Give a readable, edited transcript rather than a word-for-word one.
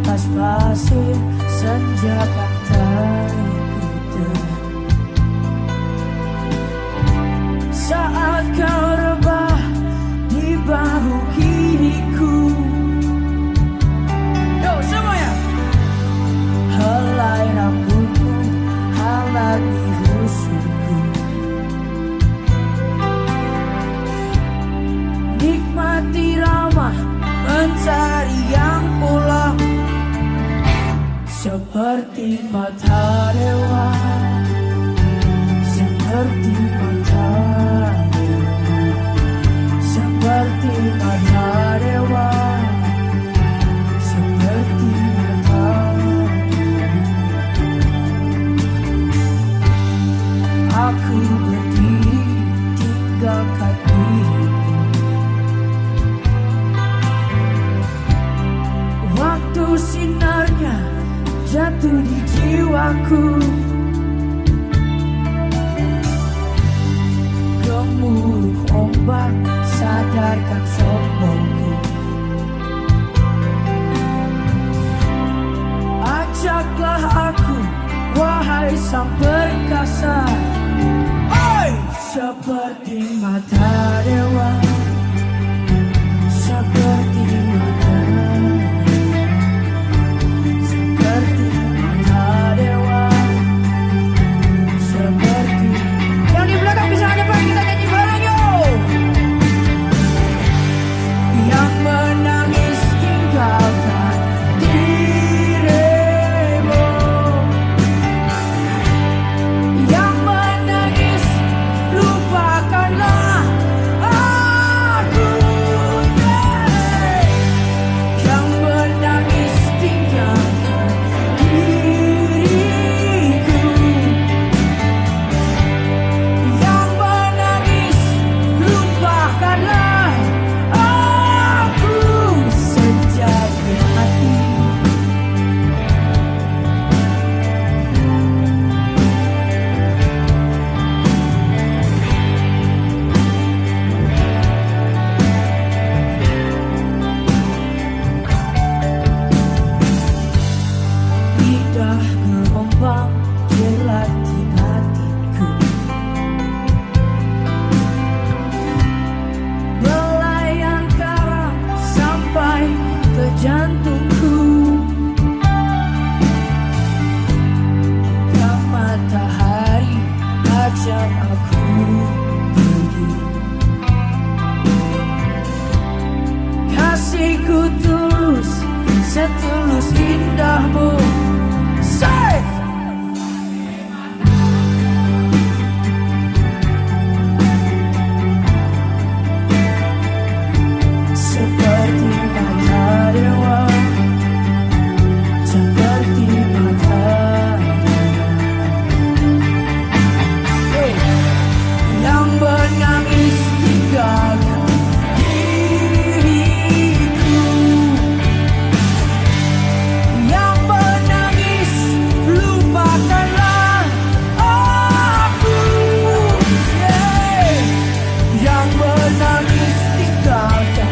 atas pasir senja pantai Kuta. Saat kau rebah di bahu kiriku, yo semuanya, helai rambutmu halangi husukku. Nikmati ramah mencari yang pulang, seperti mata dewa, seperti mata dewa, seperti mata dewa, seperti mata dewa. Aku berdiri tinggalkan dirimu, waktu sinarnya jatuh di jiwaku. Gemuruh ombak sadarkan sombongku. Ajaklah aku, wahai sang perkasa, oi! Seperti mata dewa, seperti mata dewa, seperti yang di belakang bisa ada Pak, kita nyanyi bareng yo. Yang menangis tinggalkan dirimu, yang menangis lupakanlah aku, yang menangis tinggalkan diriku, yang menangis lupakanlah aku. Senjanya hati, lidah gelombang jelati batinku, belayan karang sampai ke jantungku. Hingga matahari ajak aku pergi. Kasihku tulus, setulus indahmu. Say! Seperti mata dewa, seperti mata dewa, yang menangis tinggalkan diriku, yang menangis lupakanlah aku, yang menangis tinggalkan